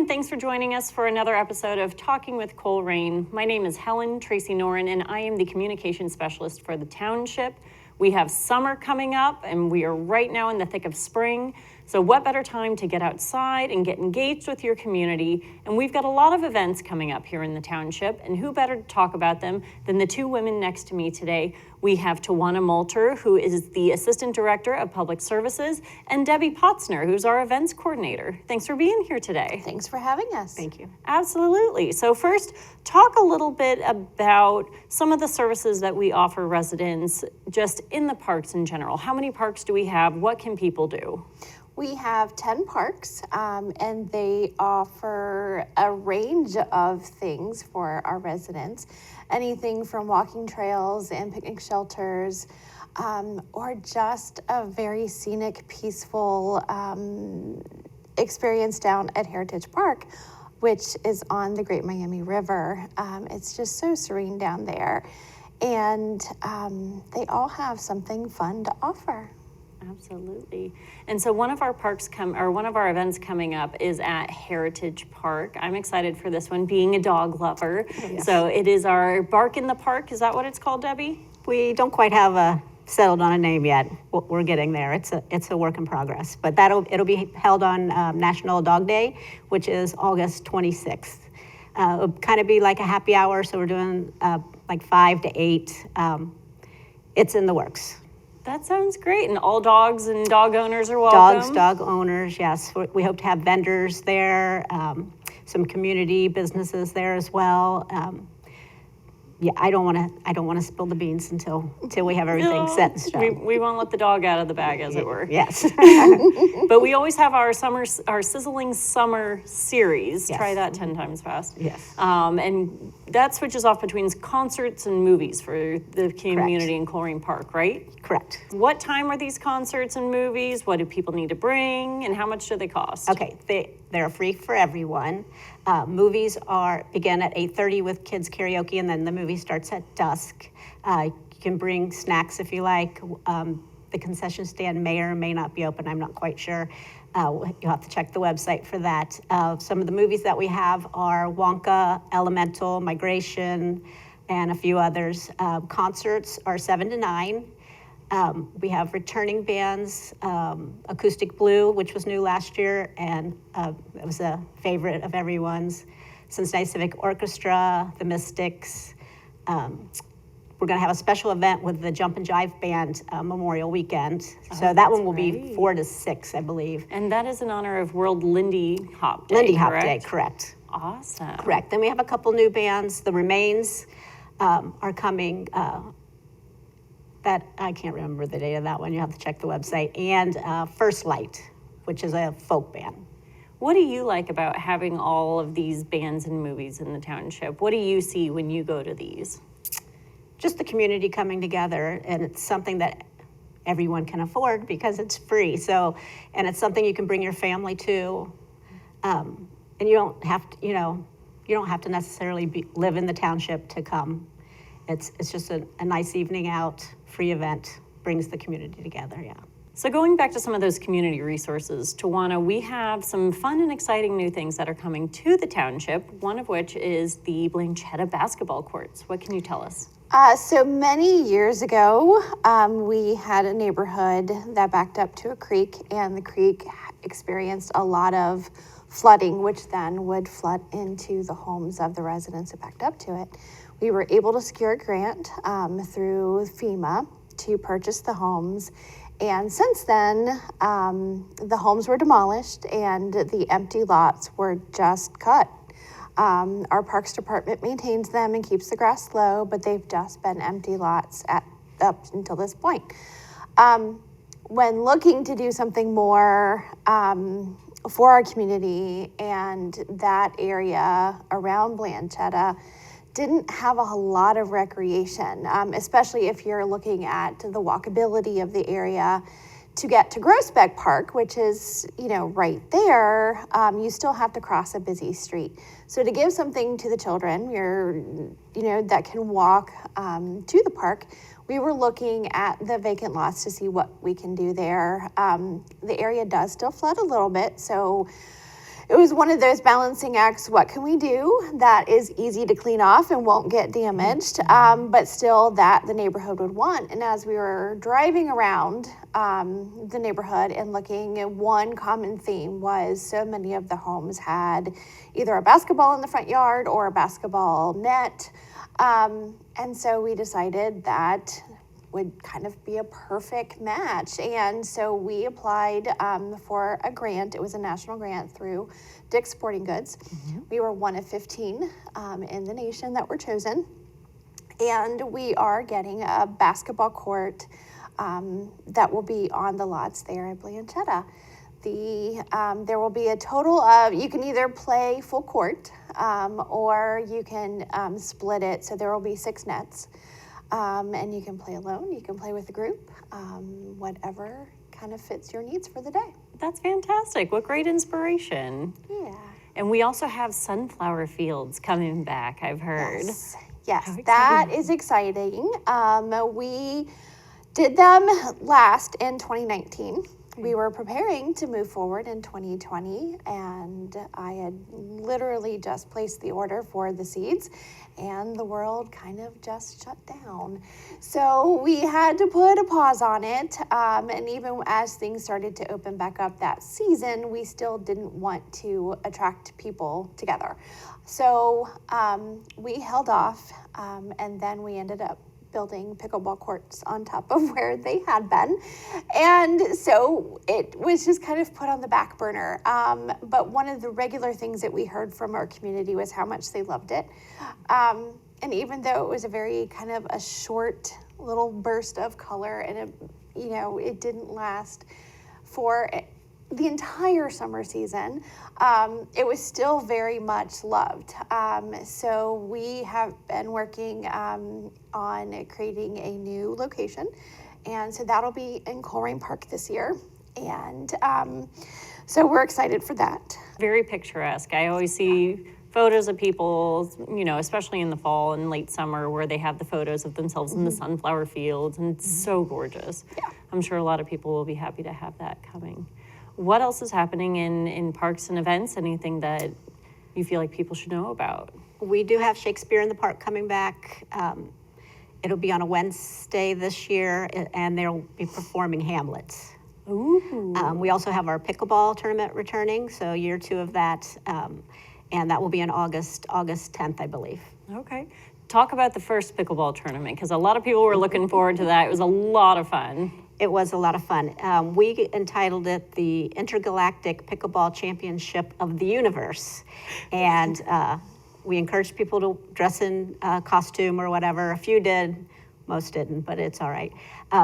and thanks for joining us for another episode of Talking with Colerain. My name is Helen Tracy Noren, and I am the communication specialist for the township. We have summer coming up, and we are right now in the thick of spring. So what better time to get outside and get engaged with your community? And we've got a lot of events coming up here in the township, and who better to talk about them than the two women next to me today. We have Tawanna Molter, who is the Assistant Director of Public Services, and Debbie Potzner, who's our events coordinator. Thanks for being here today. Thanks for having us. Thank you. Absolutely. So first, talk a little bit about some of the services that we offer residents just in the parks in general. How many parks do we have? What can people do? We have 10 parks, and they offer a range of things for our residents. Anything from walking trails and picnic shelters, or just a very scenic, peaceful experience down at Heritage Park, which is on the Great Miami River. It's just so serene down there. And they all have something fun to offer. Absolutely. And so one of our events coming up is at Heritage Park. I'm excited for this one, being a dog lover. Yes. So it is our Bark in the Park. Is that what it's called, Debbie? We don't quite have settled on a name yet. We're getting there. It's a work in progress. But it'll be held on National Dog Day, which is August 26th. It'll kind of be like a happy hour, so we're doing like 5 to 8. It's in the works. That sounds great. And all dogs and dog owners are welcome. Dog owners, yes. We hope to have vendors there, some community businesses there as well. Yeah, I don't want to spill the beans until we have everything set in stone. We won't let the dog out of the bag, as it were. Yes. But we always have our sizzling summer series. Yes. Try that 10 times fast. Yes. And that switches off between concerts and movies for the community in Colerain Park, right? Correct. What time are these concerts and movies? What do people need to bring, and how much do they cost? Okay, they're free for everyone. Movies begin at 8:30 with kids karaoke, and then the movie starts at dusk. You can bring snacks if you like. The concession stand may or may not be open. I'm not quite sure. You'll have to check the website for that. Some of the movies that we have are Wonka, Elemental, Migration, and a few others. Concerts are 7 to 9. We have returning bands, Acoustic Blue, which was new last year, and it was a favorite of everyone's. Cincinnati Civic Orchestra, the Mystics. We're going to have a special event with the Jump and Jive Band Memorial Weekend. So that one will be 4 to 6, I believe. And that is in honor of World Lindy Hop Day, Lindy Hop Day, correct. Awesome. Correct. Then we have a couple new bands. The Remains are coming. That I can't remember the date of that one. You have to check the website. And First Light, which is a folk band. What do you like about having all of these bands and movies in the township? What do you see when you go to these? Just the community coming together, and it's something that everyone can afford because it's free. So, and it's something you can bring your family to, and you don't have to, you don't have to necessarily live in the township to come. It's just a nice evening out, free event, brings the community together, yeah. So going back to some of those community resources, Tawanna, we have some fun and exciting new things that are coming to the township, one of which is the Blanchetta basketball courts. What can you tell us? So many years ago, we had a neighborhood that backed up to a creek, and the creek experienced a lot of flooding, which then would flood into the homes of the residents that backed up to it. We were able to secure a grant through FEMA to purchase the homes. And since then, the homes were demolished and the empty lots were just cut. Our Parks Department maintains them and keeps the grass low, but they've just been empty lots up until this point. When looking to do something more for our community, and that area around Blanchetta didn't have a lot of recreation, especially if you're looking at the walkability of the area. To get to Groesbeck Park, which is, right there, you still have to cross a busy street. So to give something to the children, that can walk to the park, we were looking at the vacant lots to see what we can do there. The area does still flood a little bit, so it was one of those balancing acts. What can we do that is easy to clean off and won't get damaged, but still that the neighborhood would want? And as we were driving around the neighborhood and looking at, one common theme was so many of the homes had either a basketball in the front yard or a basketball net. And so we decided that would kind of be a perfect match. And so we applied for a grant. It was a national grant through Dick's Sporting Goods. We were one of 15 in the nation that were chosen. And we are getting a basketball court that will be on the lots there at Blanchetta. There will be a total of, you can either play full court or you can split it. So there will be 6 nets. And you can play alone, you can play with a group, whatever kind of fits your needs for the day. That's fantastic. What great inspiration. Yeah. And we also have sunflower fields coming back, I've heard. Yes, that is exciting. We did them last in 2019. We were preparing to move forward in 2020, and I had literally just placed the order for the seeds, and the world kind of just shut down. So we had to put a pause on it, and even as things started to open back up that season, we still didn't want to attract people together. So we held off, and then we ended up building pickleball courts on top of where they had been. And so it was just kind of put on the back burner. But one of the regular things that we heard from our community was how much they loved it. And even though it was a very kind of a short little burst of color, and it didn't last for the entire summer season, it was still very much loved. So we have been working on creating a new location. And so that'll be in Colerain Park this year. And so we're excited for that. Very picturesque. I always see photos of people, especially in the fall and late summer, where they have the photos of themselves in the sunflower fields, and it's so gorgeous. Yeah. I'm sure a lot of people will be happy to have that coming. What else is happening in parks and events? Anything that you feel like people should know about? We do have Shakespeare in the Park coming back. It'll be on a Wednesday this year, and they'll be performing Hamlet. Ooh. We also have our pickleball tournament returning, so year 2 of that, and that will be in August 10th, I believe. Okay. Talk about the first pickleball tournament, because a lot of people were looking forward to that. It was a lot of fun. It was a lot of fun. We entitled it the Intergalactic Pickleball Championship of the Universe. And we encouraged people to dress in costume or whatever. A few did, most didn't, but it's all right.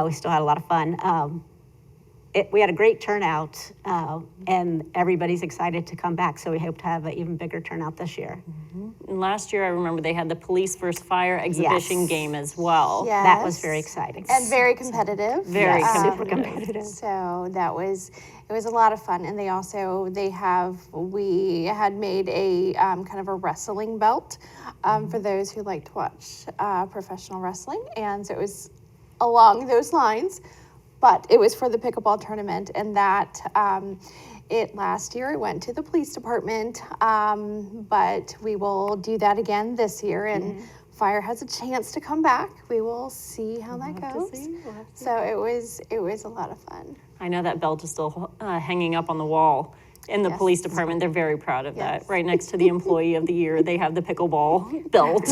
We still had a lot of fun. We had a great turnout, and everybody's excited to come back, so we hope to have an even bigger turnout this year. And last year, I remember they had the Police vs. Fire exhibition Yes. game as well. Yes. That was very exciting. And very competitive. Very Yes, competitive. super competitive. So it was a lot of fun. And we had made a kind of a wrestling belt for those who like to watch professional wrestling. And so it was along those lines, but it was for the pickleball tournament. And that last year it went to the police department, but we will do that again this year. And Fire has a chance to come back. We will see how that goes. So it was a lot of fun. I know that belt is still hanging up on the wall in the Yes. police department. They're very proud of that. Yes. Right next to the Employee of the Year, they have the pickleball belt.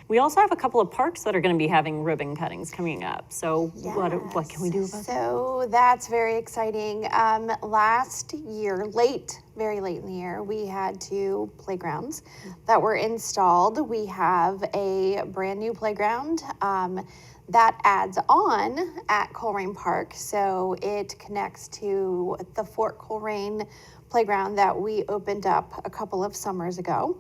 We also have a couple of parks that are going to be having ribbon cuttings coming up. So what can we do about that? So that's very exciting. Last year, very late in the year, we had 2 playgrounds that were installed. We have a brand new playground that adds on at Colerain Park. So it connects to the Fort Colerain playground that we opened up a couple of summers ago.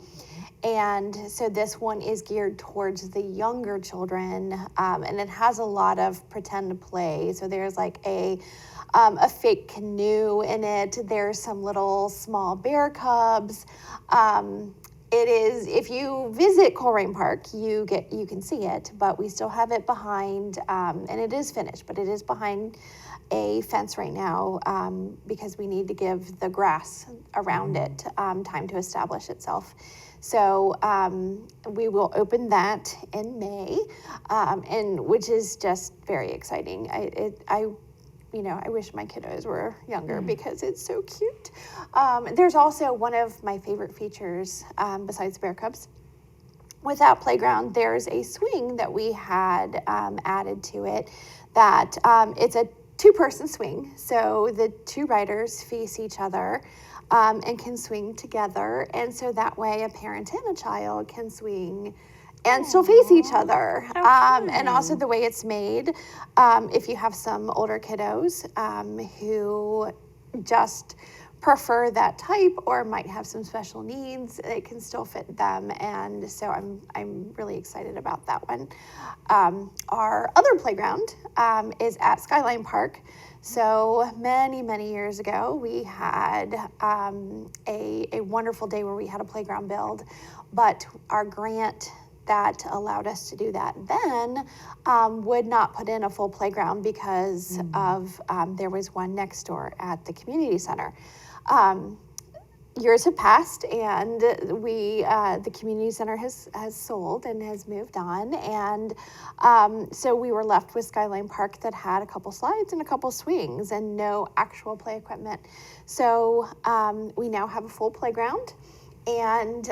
And so this one is geared towards the younger children, and it has a lot of pretend play. So there's like a fake canoe in it. There's some little small bear cubs. It is, if you visit Colerain Park, you can see it, but we still have it behind, and it is finished, but it is behind a fence right now because we need to give the grass around it time to establish itself. So we will open that in May, and which is just very exciting. I wish my kiddos were younger because it's so cute. There's also one of my favorite features besides Bear Cubs. With that playground, there's a swing that we had added to it that it's a two-person swing. So the two riders face each other and can swing together. And so that way a parent and a child can swing and still face each other. And also the way it's made, if you have some older kiddos who just prefer that type or might have some special needs, it can still fit them. And so I'm really excited about that one. Our other playground is at Skyline Park. So many years ago, we had a wonderful day where we had a playground build, but our grant that allowed us to do that then would not put in a full playground because of there was one next door at the community center. Years have passed, and the community center has sold and has moved on, and so we were left with Skyline Park that had a couple slides and a couple swings and no actual play equipment. So we now have a full playground. And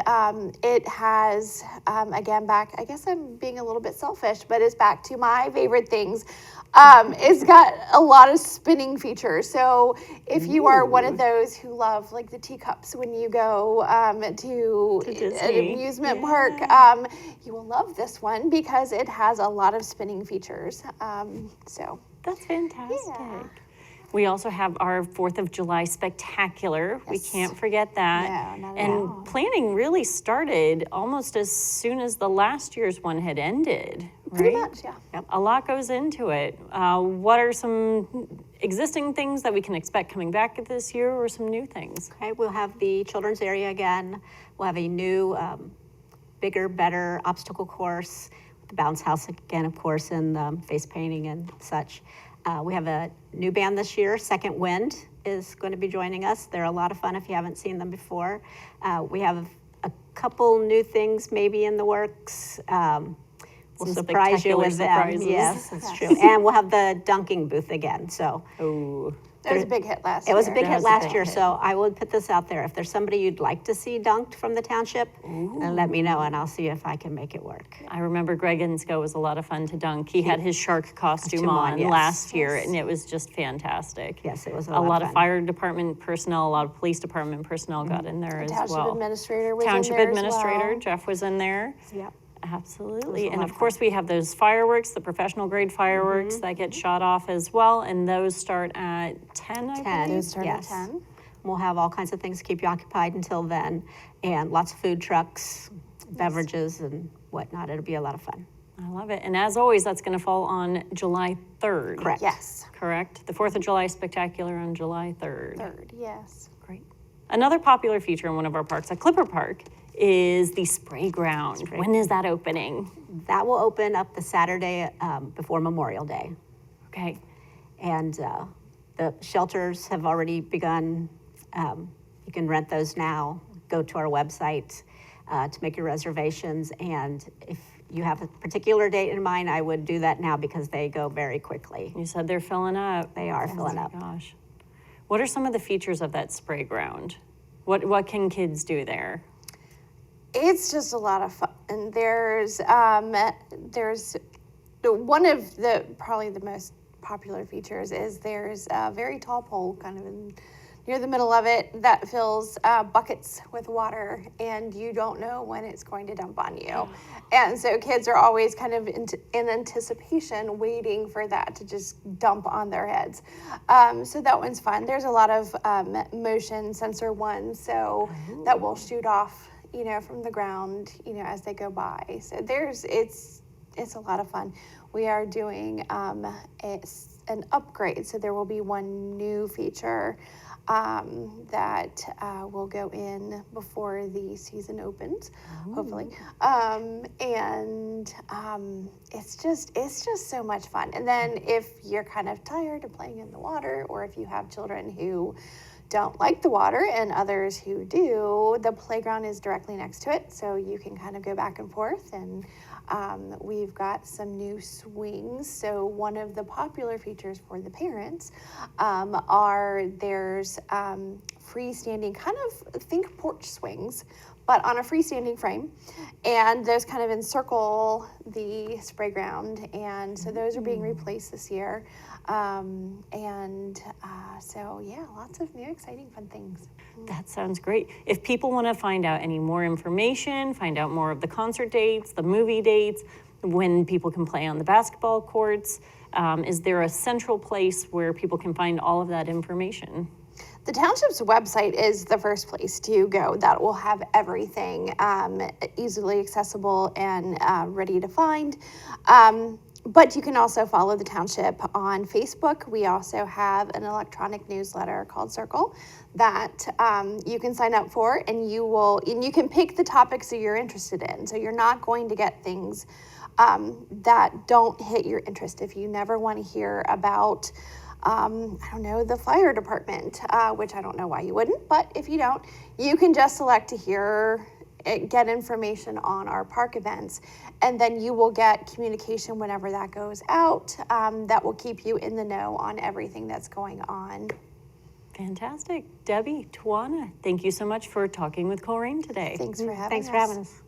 it has, again, back, I guess I'm being a little bit selfish, but it's back to my favorite things. It's got a lot of spinning features. So if you are one of those who love like the teacups when you go to an amusement park, you will love this one because it has a lot of spinning features. So That's fantastic. Yeah. We also have our 4th of July spectacular. We can't forget that. No, not at and all. planning really started almost as soon as the last year's one had ended, right? Pretty much, yeah. Yep. A lot goes into it. What are some existing things that we can expect coming back this year or some new things? Okay, we'll have the children's area again. We'll have a new, bigger, better obstacle course, the bounce house again, of course, and face painting and such. We have a new band this year. Second Wind is going to be joining us. They're a lot of fun if you haven't seen them before. We have a couple new things maybe in the works. We'll Some surprise you with them. surprises. Yes, that's true. And we'll have the dunking booth again. So Oh, It was a big hit last year. it was a big That hit was a last big year. hit. So I would put this out there. If there's somebody you'd like to see dunked from the township, then let me know and I'll see if I can make it work. I remember Greg Insco was a lot of fun to dunk. He had his shark costume on yes. last year, and it was just fantastic. Yes, it was a lot lot of of fun. fire department personnel, a lot of police department personnel got in there as Township well. administrator was Township in there administrator, as well. Jeff was in there. Yep. Absolutely. a And lot of of course, we have those fireworks, the professional grade fireworks that get shot off as well. And those start at 10, I 10. believe. Those start at Yes. 10. We'll have all kinds of things to keep you occupied until then, and lots of food trucks, beverages, and whatnot. It'll be a lot of fun. I love it. And as always, that's going to fall on July 3rd. Correct. Yes. Correct? The 4th of July Spectacular on July 3rd. Third, yes. Great. Another popular feature in one of our parks at Clipper Park is the spray ground. When is that opening? That will open up the Saturday before Memorial Day. Okay. And the shelters have already begun. You can rent those now. Go to our website to make your reservations. And if you have a particular date in mind, I would do that now because they go very quickly. You said they're filling up. They are filling up. Oh my gosh. What are some of the features of that spray ground? What can kids do there? It's just a lot of fun. And there's one of the probably the most popular features is there's a very tall pole kind of near the middle of it that fills buckets with water, and you don't know when it's going to dump on you. And so kids are always kind of in anticipation, waiting for that to just dump on their heads. So that one's fun. There's a lot of motion sensor ones, so that will shoot off, from the ground, as they go by. So it's a lot of fun. We are doing an upgrade, so there will be one new feature that will go in before the season opens, hopefully. It's just so much fun. And then if you're kind of tired of playing in the water, or if you have children who don't like the water and others who do, the playground is directly next to it, so you can kind of go back and forth. And we've got some new swings. So one of the popular features for the parents there's freestanding, kind of think porch swings, but on a freestanding frame, and those kind of encircle the spray ground, and so those are being replaced this year. So yeah, lots of new exciting fun things. That sounds great. If people want to find out any more information, find out more of the concert dates, the movie dates, when people can play on the basketball courts, is there a central place where people can find all of that information? The township's website is the first place to go. That will have everything easily accessible and ready to find. But you can also follow the township on Facebook. We also have an electronic newsletter called Circle that you can sign up for, and you can pick the topics that you're interested in. So you're not going to get things that don't hit your interest. If you never want to hear about the fire department, which I don't know why you wouldn't, but if you don't, you can just select to get information on our park events, and then you will get communication whenever that goes out that will keep you in the know on everything that's going on. Fantastic. Debbie, Tawanna, thank you so much for talking with Colerain today. Thanks for having us. Thanks for having us.